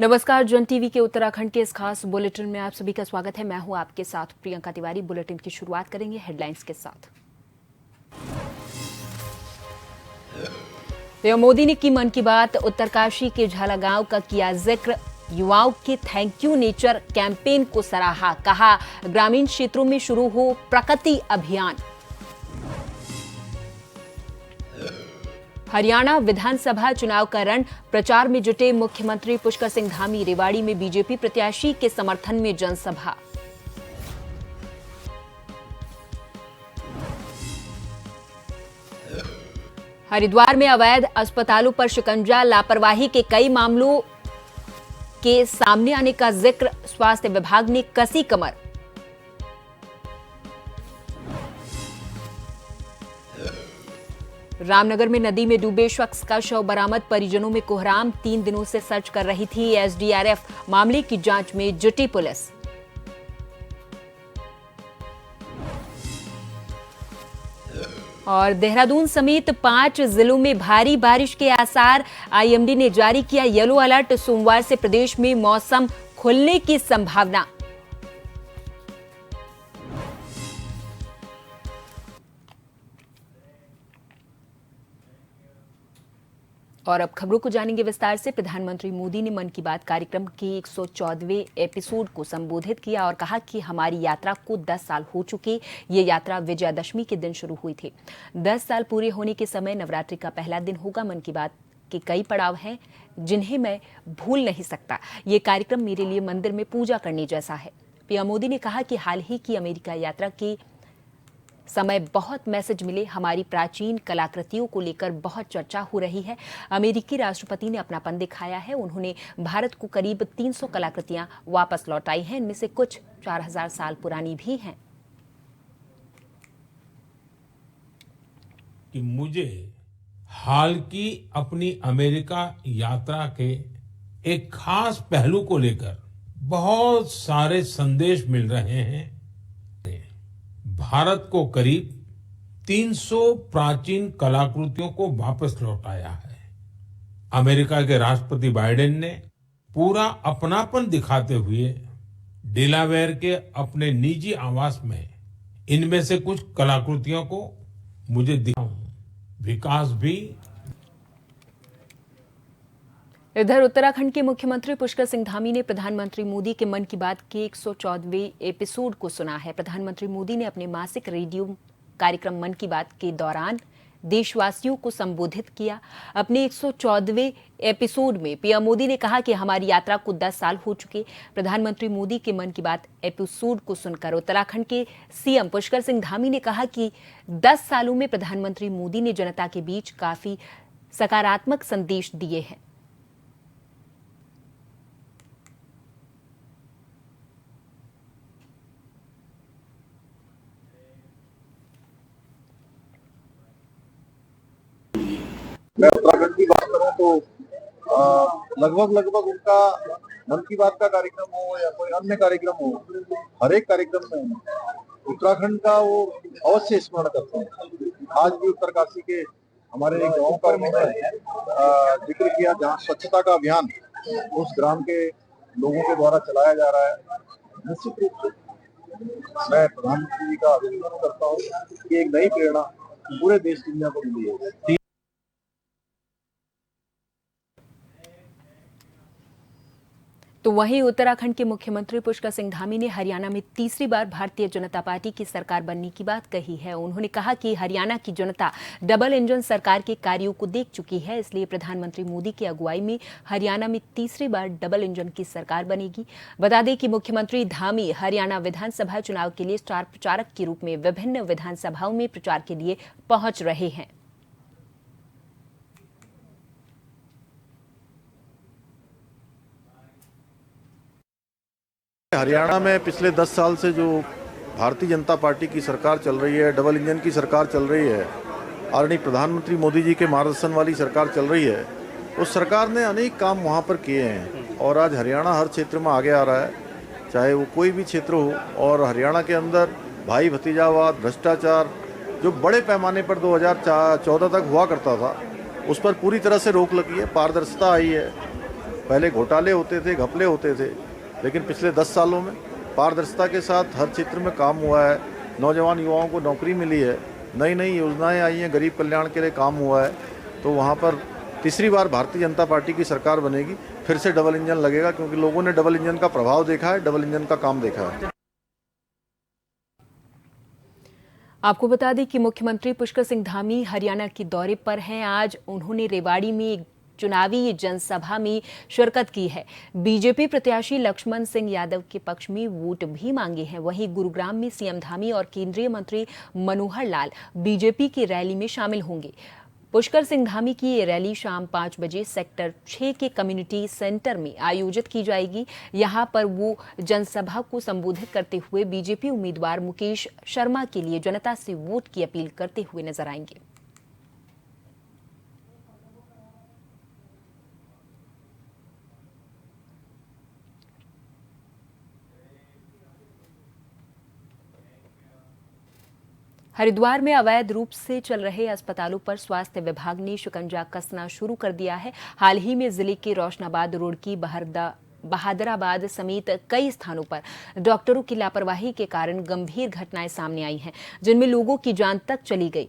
नमस्कार। जन टीवी के उत्तराखंड के इस खास बुलेटिन में आप सभी का स्वागत है। मैं हूं आपके साथ प्रियंका तिवारी। बुलेटिन की शुरुआत करेंगे हेडलाइंस के साथ। पीएम मोदी ने की मन की बात, उत्तरकाशी के झाला गांव का किया जिक्र, युवाओं के थैंक यू नेचर कैंपेन को सराहा, कहा ग्रामीण क्षेत्रों में शुरू हो प्रगति अभियान। हरियाणा विधानसभा चुनाव का रण, प्रचार में जुटे मुख्यमंत्री पुष्कर सिंह धामी, रेवाड़ी में बीजेपी प्रत्याशी के समर्थन में जनसभा। हरिद्वार में अवैध अस्पतालों पर शिकंजा, लापरवाही के कई मामलों के सामने आने का जिक्र, स्वास्थ्य विभाग ने कसी कमर। रामनगर में नदी में डूबे शख्स का शव बरामद, परिजनों में कोहराम, 3 दिनों से सर्च कर रही थी एसडीआरएफ, मामले की जांच में जुटी पुलिस। और देहरादून समेत 5 जिलों में भारी बारिश के आसार, आईएमडी ने जारी किया येलो अलर्ट, सोमवार से प्रदेश में मौसम खुलने की संभावना। और अब खबरों को जानेंगे विस्तार से। प्रधानमंत्री मोदी ने मन की बात कार्यक्रम के 114वें एपिसोड को संबोधित किया और कहा कि हमारी यात्रा को 10 साल हो चुके। ये यात्रा विजयादशमी के दिन शुरू हुई थी। 10 साल पूरे होने के समय नवरात्रि का पहला दिन होगा। मन की बात के कई पड़ाव हैं जिन्हें मैं भूल नहीं सकता। ये कार्यक्रम मेरे लिए मंदिर में पूजा करने जैसा है। पीएम मोदी ने कहा कि हाल ही की अमेरिका यात्रा की समय बहुत मैसेज मिले, हमारी प्राचीन कलाकृतियों को लेकर बहुत चर्चा हो रही है। अमेरिकी राष्ट्रपति ने अपनापन दिखाया है। उन्होंने भारत को करीब 300 कलाकृतियां वापस लौटाई हैं। इनमें से कुछ 4000 साल पुरानी भी हैं। कि मुझे हाल की अपनी अमेरिका यात्रा के एक खास पहलू को लेकर बहुत सारे संदेश मिल रहे हैं। भारत को करीब 300 प्राचीन कलाकृतियों को वापस लौटाया है। अमेरिका के राष्ट्रपति बाइडेन ने पूरा अपनापन दिखाते हुए डेलावेयर के अपने निजी आवास में इनमें से कुछ कलाकृतियों को मुझे विकास भी। इधर उत्तराखंड के मुख्यमंत्री पुष्कर सिंह धामी ने प्रधानमंत्री मोदी के मन की बात के 114वें एपिसोड को सुना है। प्रधानमंत्री मोदी ने अपने मासिक रेडियो कार्यक्रम मन की बात के दौरान देशवासियों को संबोधित किया। अपने 114वें एपिसोड में पीएम मोदी ने कहा कि हमारी यात्रा को 10 साल हो चुके। प्रधानमंत्री मोदी के मन की बात एपिसोड को सुनकर उत्तराखंड के सीएम पुष्कर सिंह धामी ने कहा कि 10 सालों में प्रधानमंत्री मोदी ने जनता के बीच काफी सकारात्मक संदेश दिए हैं। मैं उत्तराखंड की बात करूं तो लगभग उनका मन की बात का कार्यक्रम हो या कोई अन्य कार्यक्रम हो, हर एक कार्यक्रम में उत्तराखंड का वो अवश्य स्मरण करते हैं। आज भी उत्तरकाशी के हमारे एक गांव का उन्होंने जिक्र किया जहां स्वच्छता का अभियान उस ग्राम के लोगों के द्वारा चलाया जा रहा है। निश्चित रूप से मैं प्रधानमंत्री जी का अभिनंदन करता हूँ कि एक नई प्रेरणा पूरे देश दुनिया को मिली है। तो वहीं उत्तराखंड के मुख्यमंत्री पुष्कर सिंह धामी ने हरियाणा में तीसरी बार भारतीय जनता पार्टी की सरकार बनने की बात कही है। उन्होंने कहा कि हरियाणा की जनता डबल इंजन सरकार के कार्यों को देख चुकी है, इसलिए प्रधानमंत्री मोदी की अगुवाई में हरियाणा में तीसरी बार डबल इंजन की सरकार बनेगी। बता दें कि मुख्यमंत्री धामी हरियाणा विधानसभा चुनाव के लिए स्टार प्रचारक के रूप में विभिन्न विधानसभाओं में प्रचार के लिए पहुंच रहे हैं। हरियाणा में पिछले 10 साल से जो भारतीय जनता पार्टी की सरकार चल रही है, डबल इंजन की सरकार चल रही है, आदरणीय प्रधानमंत्री मोदी जी के मार्गदर्शन वाली सरकार चल रही है, उस सरकार ने अनेक काम वहाँ पर किए हैं और आज हरियाणा हर क्षेत्र में आगे आ रहा है, चाहे वो कोई भी क्षेत्र हो। और हरियाणा के अंदर भाई भतीजावाद, भ्रष्टाचार जो बड़े पैमाने पर 2014 तक हुआ करता था, उस पर पूरी तरह से रोक लगी है, पारदर्शिता आई है पहले घोटाले होते थे, घपले होते थे, लेकिन पिछले 10 सालों में पारदर्शिता के साथ हर क्षेत्र में काम हुआ है। नौजवान युवाओं को नौकरी मिली है, नई नई योजनाएं आई हैं, गरीब कल्याण के लिए काम हुआ है। तो वहाँ पर तीसरी बार भारतीय जनता पार्टी की सरकार बनेगी, फिर से डबल इंजन लगेगा, क्योंकि लोगों ने डबल इंजन का प्रभाव देखा है, डबल इंजन का काम देखा है। आपको बता दें कि मुख्यमंत्री पुष्कर सिंह धामी हरियाणा के दौरे पर हैं। आज उन्होंने रेवाड़ी में एक चुनावी जनसभा में शिरकत की है। बीजेपी प्रत्याशी लक्ष्मण सिंह यादव के पक्ष में वोट भी मांगे हैं। वहीं गुरुग्राम में सीएम धामी और केंद्रीय मंत्री मनोहर लाल बीजेपी की रैली में शामिल होंगे। पुष्कर सिंह धामी की ये रैली शाम 5 बजे सेक्टर 6 के कम्युनिटी सेंटर में आयोजित की जाएगी। यहां पर वो जनसभा को संबोधित करते हुए बीजेपी उम्मीदवार मुकेश शर्मा के लिए जनता से वोट की अपील करते हुए नजर आएंगे। हरिद्वार में अवैध रूप से चल रहे अस्पतालों पर स्वास्थ्य विभाग ने शिकंजा कसना शुरू कर दिया है। हाल ही में जिले के रोशनाबाद रोड की बहादुराबाद समेत कई स्थानों पर डॉक्टरों की लापरवाही के कारण गंभीर घटनाएं सामने आई हैं, जिनमें लोगों की जान तक चली गई।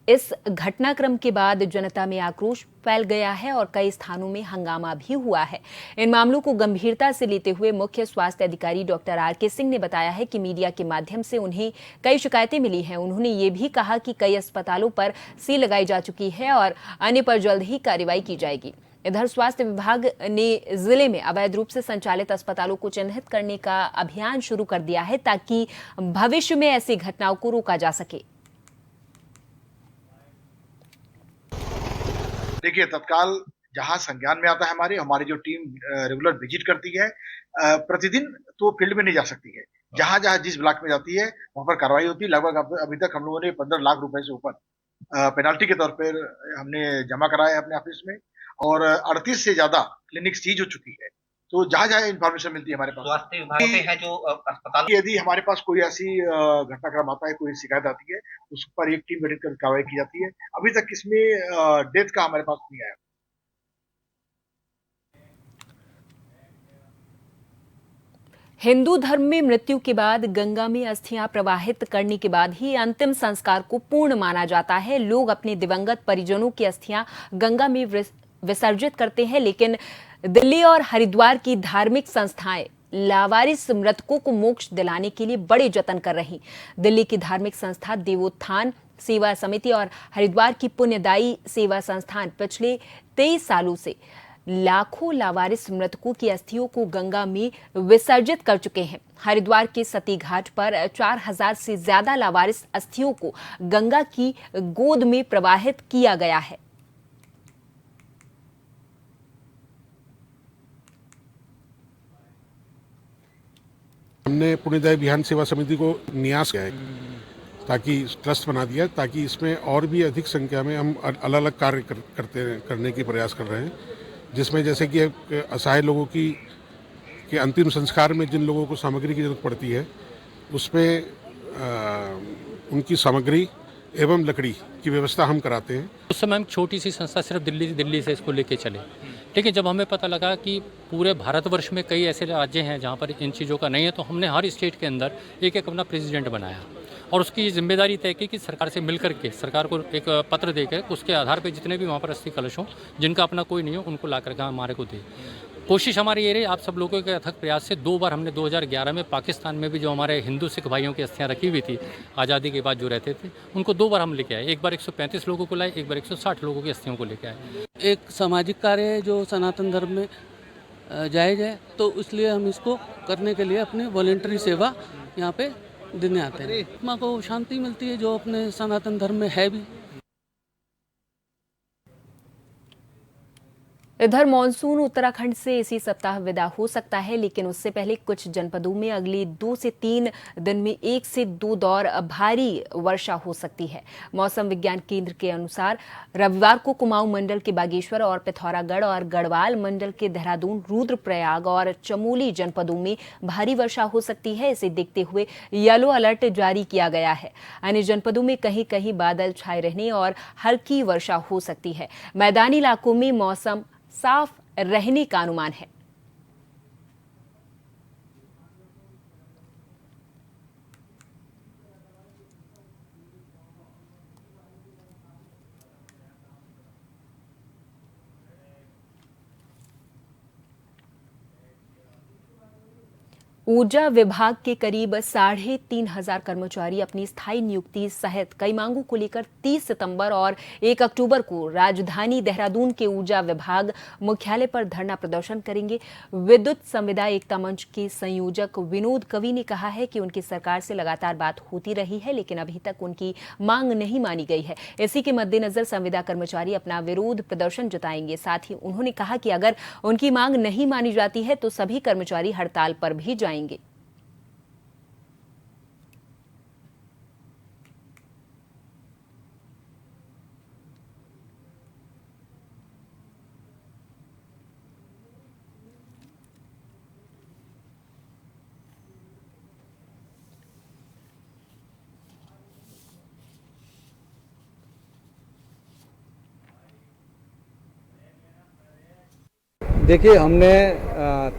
इस घटनाक्रम के बाद जनता में आक्रोश फैल गया है और कई स्थानों में हंगामा भी हुआ है। इन मामलों को गंभीरता से लेते हुए मुख्य स्वास्थ्य अधिकारी डॉक्टर आर.के. सिंह ने बताया है कि मीडिया के माध्यम से उन्हें कई शिकायतें मिली हैं। उन्होंने ये भी कहा कि कई अस्पतालों पर सील लगाई जा चुकी है और अन्य पर जल्द ही कार्रवाई की जाएगी। इधर स्वास्थ्य विभाग ने जिले में अवैध रूप से संचालित अस्पतालों को चिन्हित करने का अभियान शुरू कर दिया है, ताकि भविष्य में ऐसी घटनाओं को रोका जा सके। देखिए, तत्काल जहां संज्ञान में आता है हमारी जो टीम रेगुलर विजिट करती है, प्रतिदिन तो फील्ड में नहीं जा सकती है। जहां जहां जिस ब्लॉक में जाती है वहां पर कार्रवाई होती है। लगभग अभी तक हम लोगों ने 15 लाख रुपए से ऊपर पेनाल्टी के तौर पर हमने जमा कराया है अपने ऑफिस में, और 38 से ज्यादा क्लिनिक सीज हो चुकी है। तो जहां जहां इन्फॉर्मेशन मिलती है हमारे पास, स्वास्थ्य विभाग पे है जो अस्पताल, यदि हमारे पास कोई ऐसी घटनाक्रम आता है, कोई शिकायत आती है, उस पर एक टीम गठित कर कार्रवाई की जाती है। अभी तक इसमें डेथ का हमारे पास नहीं आया। हिंदू धर्म में मृत्यु के बाद गंगा में अस्थियां प्रवाहित करने के बाद ही अंतिम संस्कार को पूर्ण माना जाता है। लोग अपने दिवंगत परिजनों की अस्थियां गंगा में विसर्जित करते हैं, लेकिन दिल्ली और हरिद्वार की धार्मिक संस्थाएं लावारिस मृतकों को मोक्ष दिलाने के लिए बड़े जतन कर रही। दिल्ली की धार्मिक संस्था देवोत्थान सेवा समिति और हरिद्वार की पुण्यदायी सेवा संस्थान पिछले 23 सालों से लाखों लावारिस मृतकों की अस्थियों को गंगा में विसर्जित कर चुके हैं। हरिद्वार के सती घाट पर 4000 से ज्यादा लावारिस अस्थियों को गंगा की गोद में प्रवाहित किया गया है। हमने पुण्यदायी बिहान सेवा समिति को न्यास किया है, ताकि ट्रस्ट बना दिया, ताकि इसमें और भी अधिक संख्या में हम अलग अलग कार्य करने की प्रयास कर रहे हैं, जिसमें जैसे कि असहाय लोगों के अंतिम संस्कार में जिन लोगों को सामग्री की जरूरत पड़ती है, उसमें उनकी सामग्री एवं लकड़ी की व्यवस्था हम कराते हैं। उस समय हम छोटी सी संस्था सिर्फ दिल्ली से इसको लेके चले, लेकिन जब हमें पता लगा कि पूरे भारतवर्ष में कई ऐसे राज्य हैं जहाँ पर इन चीज़ों का नहीं है, तो हमने हर स्टेट के अंदर एक एक अपना प्रेसिडेंट बनाया और उसकी जिम्मेदारी तय की कि सरकार से मिलकर के सरकार को एक पत्र देकर उसके आधार पर जितने भी वहाँ पर अस्थि कलश हों, जिनका अपना कोई नहीं हो, उनको ला करके हमारे को दे। कोशिश हमारी ये रही, आप सब लोगों के अथक प्रयास से 2 बार हमने 2011 में पाकिस्तान में भी जो हमारे हिंदू सिख भाइयों की अस्थियां रखी हुई थी आज़ादी के बाद जो रहते थे, उनको 2 बार हम लेके आए। एक बार 135 लोगों को लाए, एक बार 160 लोगों की अस्थियों को लेके आए। एक सामाजिक कार्य है जो सनातन धर्म में जायज़ है, तो इसलिए हम इसको करने के लिए अपनी वॉलेंटरी सेवा यहाँ पे देने आते हैं। आत्मा को शांति मिलती है जो अपने सनातन धर्म में है भी। इधर मानसून उत्तराखंड से इसी सप्ताह विदा हो सकता है, लेकिन उससे पहले कुछ जनपदों में अगले 2 से 3 दिन में 1 से 2 दौर भारी वर्षा हो सकती है। मौसम विज्ञान केंद्र के अनुसार रविवार को कुमाऊं मंडल के बागेश्वर और पिथौरागढ़ और गढ़वाल मंडल के देहरादून, रुद्रप्रयाग और चमोली जनपदों में भारी वर्षा हो सकती है। इसे देखते हुए येलो अलर्ट जारी किया गया है। अन्य जनपदों में कहीं कहीं बादल छाए रहने और हल्की वर्षा हो सकती है। मैदानी इलाकों में मौसम साफ रहने का अनुमान है। ऊर्जा विभाग के करीब 3,500 कर्मचारी अपनी स्थायी नियुक्ति सहित कई मांगों को लेकर 30 सितंबर और 1 अक्टूबर को राजधानी देहरादून के ऊर्जा विभाग मुख्यालय पर धरना प्रदर्शन करेंगे। विद्युत संविदा एकता मंच के संयोजक विनोद कवि ने कहा है कि उनकी सरकार से लगातार बात होती रही है, लेकिन अभी तक उनकी मांग नहीं मानी गई है। इसी के मद्देनजर संविदा कर्मचारी अपना विरोध प्रदर्शन जताएंगे। साथ ही उन्होंने कहा कि अगर उनकी मांग नहीं मानी जाती है तो सभी कर्मचारी हड़ताल पर भी जाएंगे। देखिए, हमने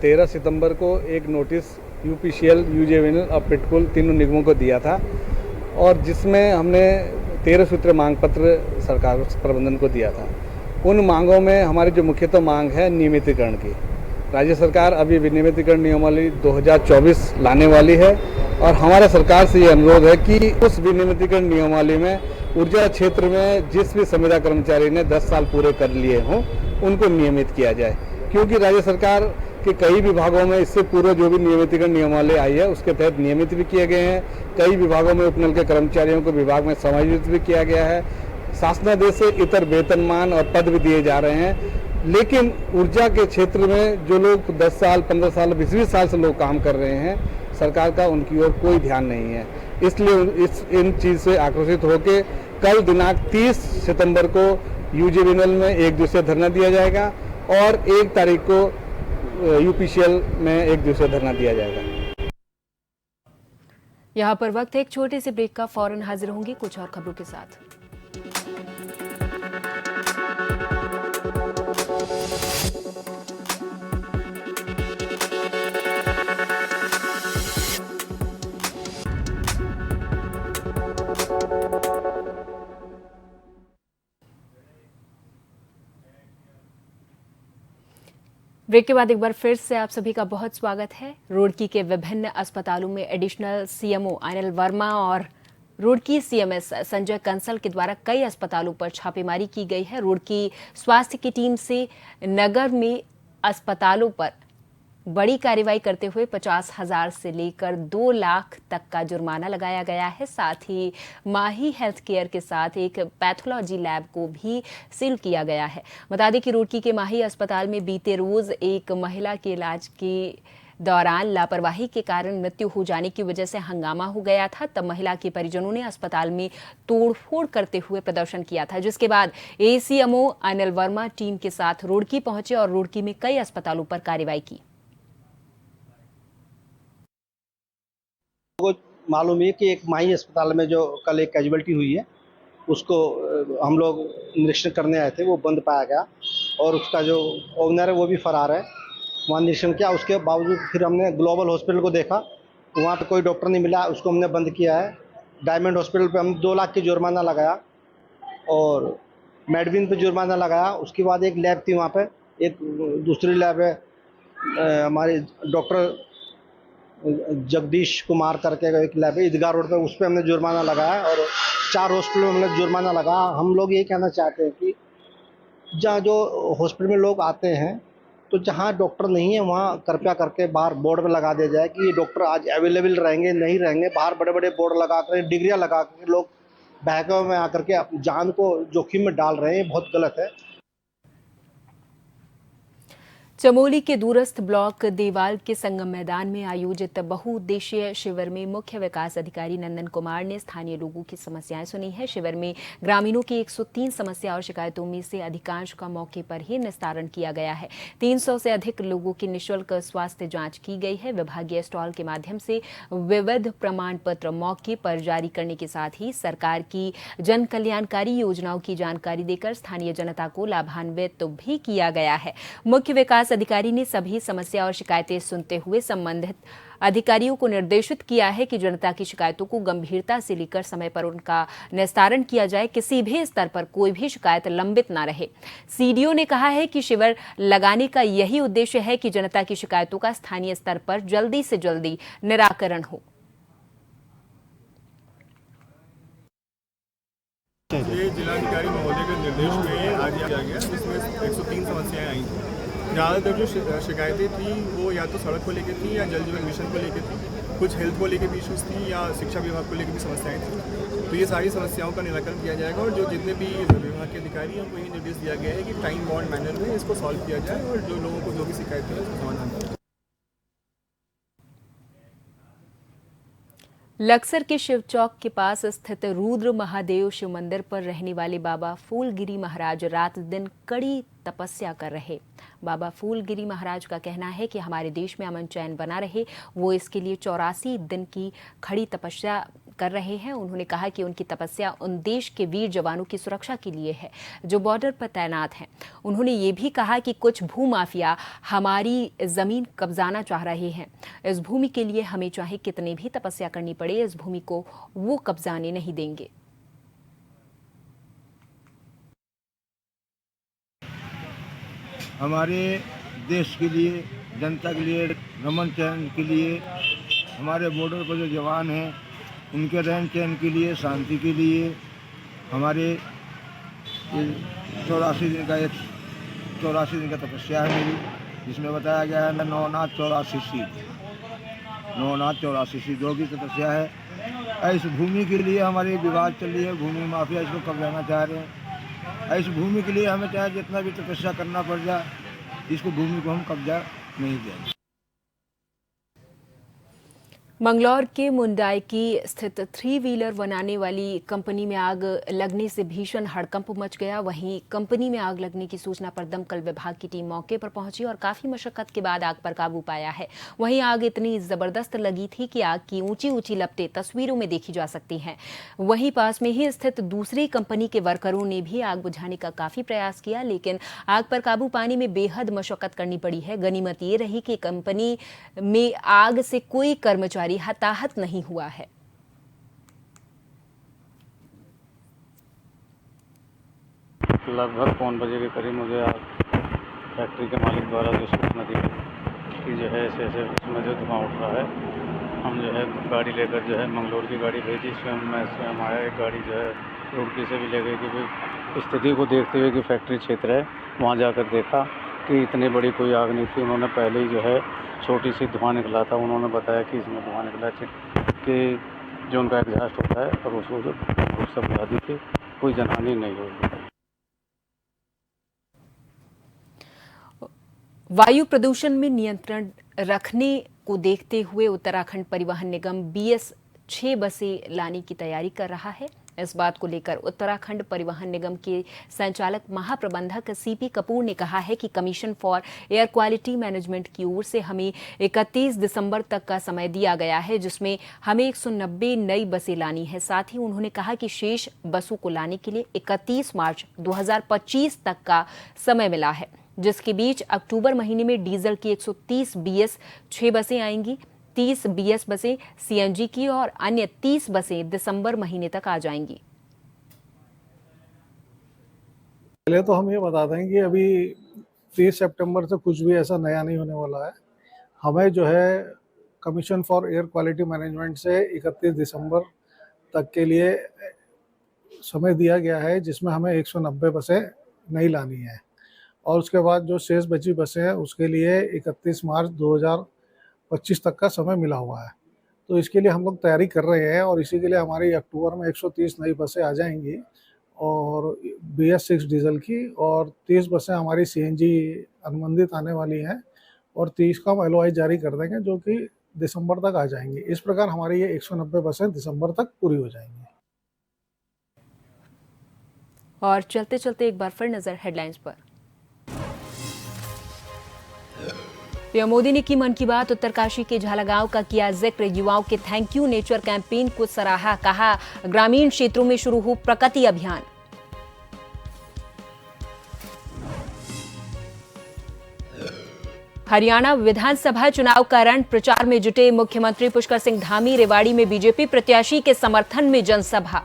13 सितंबर को एक नोटिस यूपीसीएल, यूजेवीएनएल और पेटकोल तीनों निगमों को दिया था और जिसमें हमने 13 सूत्र मांग पत्र सरकार प्रबंधन को दिया था। उन मांगों में हमारी जो मुख्यतः मांग है नियमितीकरण की। राज्य सरकार अभी विनियमितीकरण नियमावली 2024 लाने वाली है और हमारा सरकार से ये अनुरोध है कि उस विनियमितीकरण नियमावली में ऊर्जा क्षेत्र में जिस भी संविदा कर्मचारी ने 10 साल पूरे कर लिए हों उनको नियमित किया जाए, क्योंकि राज्य सरकार के कई विभागों में इससे पूर्व जो भी नियमितीकरण नियमावली आई है उसके तहत नियमित भी किए गए हैं। कई विभागों में उपनल के कर्मचारियों को विभाग में समायोजित भी किया गया है। शासनादेश से इतर वेतनमान और पद भी दिए जा रहे हैं, लेकिन ऊर्जा के क्षेत्र में जो लोग 10 साल, 15 साल, 20 साल से लोग काम कर रहे हैं, सरकार का उनकी ओर कोई ध्यान नहीं है। इसलिए इन चीज से आक्रोशित होकर कल दिनांक 30 सितंबर को यूजेवीएनएल में एक दिवसीय धरना दिया जाएगा और 1 तारीख को यूपीसीएल में एक दिवसीय धरना दिया जाएगा। यहाँ पर वक्त है एक छोटे से ब्रेक का। फौरन हाजिर होंगे कुछ और खबरों के साथ। ब्रेक के बाद एक बार फिर से आप सभी का बहुत स्वागत है। रुड़की के विभिन्न अस्पतालों में एडिशनल सीएमओ अनिल वर्मा और रुड़की सीएमएस संजय कंसल के द्वारा कई अस्पतालों पर छापेमारी की गई है। रुड़की स्वास्थ्य की टीम से नगर में अस्पतालों पर बड़ी कार्रवाई करते हुए 50,000 से लेकर 2 लाख तक का जुर्माना लगाया गया है। साथ ही माही हेल्थ केयर के साथ एक पैथोलॉजी लैब को भी सील किया गया है। बता दें कि रुड़की के माही अस्पताल में बीते रोज एक महिला के इलाज के दौरान लापरवाही के कारण मृत्यु हो जाने की वजह से हंगामा हो गया था। तब महिला के परिजनों ने अस्पताल में तोड़फोड़ करते हुए प्रदर्शन किया था, जिसके बाद एसीएमओ अनिल वर्मा टीम के साथ रुड़की पहुंचे और रुड़की में कई अस्पतालों पर कार्रवाई की। मालूम है कि एक माही अस्पताल में जो कल एक कैजुअलिटी हुई है उसको हम लोग निरीक्षण करने आए थे, वो बंद पाया गया और उसका जो ओनर है वो भी फरार है। वहाँ निरीक्षण किया, उसके बावजूद फिर हमने ग्लोबल हॉस्पिटल को देखा, वहाँ पे कोई डॉक्टर नहीं मिला, उसको हमने बंद किया है। डायमंड हॉस्पिटल पे हम 2 लाख की जुर्माना लगाया और मेडविन पे जुर्माना लगाया। उसके बाद एक लैब थी वहाँ पे, एक दूसरी लैब है हमारे डॉक्टर जगदीश कुमार करके एक लैब है ईदगाह रोड पे, उस पर हमने जुर्माना लगाया और 4 हॉस्पिटल में हमने जुर्माना लगाया। हम लोग ये कहना चाहते हैं कि जहाँ जो हॉस्पिटल में लोग आते हैं तो जहाँ डॉक्टर नहीं है वहाँ कृपया करके बाहर बोर्ड पे लगा दिया जाए कि ये डॉक्टर आज अवेलेबल रहेंगे नहीं रहेंगे। बाहर बड़े बड़े बोर्ड लगा कर, डिग्रियाँ लगा कर लोग बहकावे में आकर के जान को जोखिम में डाल रहे हैं, बहुत गलत है। चमोली के दूरस्थ ब्लॉक देवाल के संगम मैदान में आयोजित बहुउद्देशीय शिविर में मुख्य विकास अधिकारी नंदन कुमार ने स्थानीय लोगों की समस्याएं सुनी है। शिविर में ग्रामीणों की 103 समस्या और शिकायतों में से अधिकांश का मौके पर ही निस्तारण किया गया है। 300 से अधिक लोगों की निःशुल्क स्वास्थ्य जांच की गई है। विभागीय स्टॉल के माध्यम से विविध प्रमाण पत्र मौके पर जारी करने के साथ ही सरकार की जन कल्याणकारी योजनाओं की जानकारी देकर स्थानीय जनता को लाभान्वित भी किया गया है। मुख्य विकास अधिकारी ने सभी समस्या और शिकायतें सुनते हुए संबंधित अधिकारियों को निर्देशित किया है कि जनता की शिकायतों को गंभीरता से लेकर समय पर उनका निस्तारण किया जाए। किसी भी स्तर पर कोई भी शिकायत लंबित न रहे। सीडीओ ने कहा है कि शिविर लगाने का यही उद्देश्य है कि जनता की शिकायतों का स्थानीय स्तर पर जल्दी से जल्दी निराकरण हो। ये जिलाधिकारी महोदय के निर्देश में आज किया गया, जिसमें 103 समस्याएं आई थी। ज़्यादातर जो शिकायतें थी वो या तो सड़क को लेकर थी या जल जीवन मिशन को लेकर थी, कुछ हेल्थ को लेकर भी इशूज़ थी या शिक्षा विभाग को लेकर भी समस्याएं थी। तो ये सारी समस्याओं का निराकरण किया जाएगा और जो जितने भी विभाग के अधिकारी हैं उनको ये निर्देश दिया गया है कि टाइम बाउंड मैनर में इसको सॉल्व किया जाए और जो लोगों को जो भी शिकायतें हैं उसको समाधान किया जाए। लक्सर के शिव चौक के पास स्थित रुद्र महादेव शिव मंदिर पर रहने वाले बाबा फूलगिरी महाराज रात दिन कड़ी तपस्या कर रहे। बाबा फूलगिरी महाराज का कहना है कि हमारे देश में अमन चैन बना रहे, वो इसके लिए 84 दिन की खड़ी तपस्या कर रहे हैं। उन्होंने कहा कि उनकी तपस्या उन देश के वीर जवानों की सुरक्षा के लिए है जो बॉर्डर पर तैनात हैं। उन्होंने ये भी कहा कि कुछ भूमाफिया हमारी जमीन कब्जाना चाह रहे हैं। इस भूमि के लिए हमें चाहे कितनी भी तपस्या करनी पड़े, इस भूमि को वो कब्जाने नहीं देंगे। हमारे देश के लिए, जनता के लिए, रमन चैन के लिए, हमारे बॉर्डर पर जो जवान हैं उनके रहन सहन के लिए, शांति के लिए हमारे 84 दिन का तपस्या है मेरी, जिसमें बताया गया है नवनाथ 84 दो की तपस्या है। इस भूमि के लिए हमारी विवाद चल रही है, भूमि माफिया इसको कब्जाना चाह रहे हैं। इस भूमि के लिए हमें चाहे जितना भी तपस्या करना पड़ जाए, इसको भूमि को हम कब्जा नहीं देंगे। मंगलौर के मुंडाई स्थित 3 व्हीलर बनाने वाली कंपनी में आग लगने से भीषण हड़कंप मच गया। वहीं कंपनी में आग लगने की सूचना पर दमकल विभाग की टीम मौके पर पहुंची और काफी मशक्कत के बाद आग पर काबू पाया है। वहीं आग इतनी जबरदस्त लगी थी कि आग की ऊंची ऊंची लपटें तस्वीरों में देखी जा सकती हैं। वहीं पास में ही स्थित दूसरी कंपनी के वर्करों ने भी आग बुझाने का काफी प्रयास किया, लेकिन आग पर काबू पाने में बेहद मशक्कत करनी पड़ी है। गनीमत ये रही कि कंपनी में आग से कोई कर्मचारी हताहत नहीं हुआ है। लगभग 5 बजे के करीब मुझे आज फैक्ट्री के मालिक द्वारा जो सूचना दी कि जो है ऐसे ऐसे उसमें जो धुआं उठ रहा है। हम जो है गाड़ी लेकर जो है मंगलोर की गाड़ी भेजी। स्वयं आया, एक गाड़ी जो है रुड़की से भी ले गई कि भाई स्थिति को देखते हुए कि फैक्ट्री क्षेत्र है, वहाँ जाकर देखा कि इतनी बड़ी कोई आग नहीं थी। उन्होंने पहले ही जो है छोटी सी धुआं निकला था। उन्होंने बताया कि इसमें धुआं निकला कि जो उनका एग्जॉस्ट होता है और उसको जो सब बुझा दी थी, कोई जनहानि नहीं हुई। वायु प्रदूषण में नियंत्रण रखने को देखते हुए उत्तराखंड परिवहन निगम BS 6 बसें लाने की तैयारी कर रहा है। इस बात को लेकर उत्तराखंड परिवहन निगम के संचालक महाप्रबंधक CP कपूर ने कहा है कि commission for air quality management की ओर से हमें 31 दिसंबर तक का समय दिया गया है, जिसमें हमें 190 नई बसें लानी है। साथ ही उन्होंने कहा कि शेष बसों को लाने के लिए 31 मार्च 2025 तक का समय मिला है, जिसके बीच अक्टूबर महीने में डीजल की 130 BS 6 बसें आएंगी, 30 BS बसें CNG की और अन्य 30 बसें दिसंबर महीने तक आ जाएंगी। पहले तो हम ये बता दें कि अभी 30 सितंबर से कुछ भी ऐसा नया नहीं होने वाला है। हमें जो है commission for air quality management से 31 दिसंबर तक के लिए समय दिया गया है, जिसमें हमें 190 बसें नई लानी है और उसके बाद जो शेष बची बसें हैं उसके लिए 31 मार्च 2025 तक का समय मिला हुआ है। तो इसके लिए हम लोग तैयारी कर रहे हैं और इसी के लिए हमारी अक्टूबर में 130 नई बसें आ जाएंगी और BS6 डीजल की, और 30 बसें हमारी CNG अनुबंधित आने वाली हैं, और 30 का हम LOI जारी कर देंगे जो कि दिसंबर तक आ जाएंगी। इस प्रकार हमारी ये 190 बसें दिसंबर तक पूरी हो जाएंगी। और चलते चलते एक बार फिर नजर हेडलाइंस पर। पीएम मोदी ने की मन की बात, उत्तरकाशी के झालागांव का किया जिक्र, युवाओं के थैंक यू नेचर कैंपेन को सराहा, कहा ग्रामीण क्षेत्रों में शुरू हो प्रगति अभियान। हरियाणा विधानसभा चुनाव का रण, प्रचार में जुटे मुख्यमंत्री पुष्कर सिंह धामी, रेवाड़ी में बीजेपी प्रत्याशी के समर्थन में जनसभा।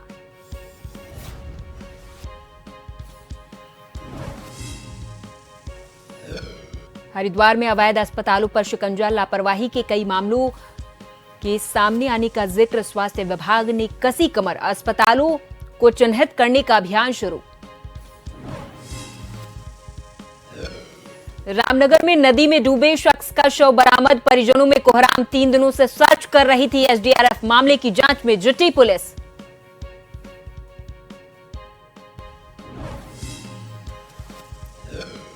हरिद्वार में अवैध अस्पतालों पर शिकंजा, लापरवाही के कई मामलों के सामने आने का जिक्र, स्वास्थ्य विभाग ने कसी कमर, अस्पतालों को चिन्हित करने का अभियान शुरू। रामनगर में नदी में डूबे शख्स का शव बरामद, परिजनों में कोहराम, 3 दिनों से सर्च कर रही थी SDRF, मामले की जांच में जुटी पुलिस।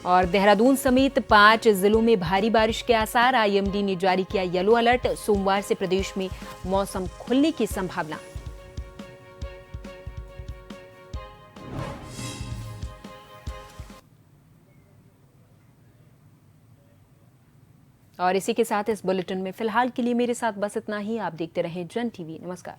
और देहरादून समेत 5 जिलों में भारी बारिश के आसार, IMD ने जारी किया येलो अलर्ट, सोमवार से प्रदेश में मौसम खुलने की संभावना। और इसी के साथ इस बुलेटिन में फिलहाल के लिए मेरे साथ बस इतना ही। आप देखते रहें जन TV। नमस्कार।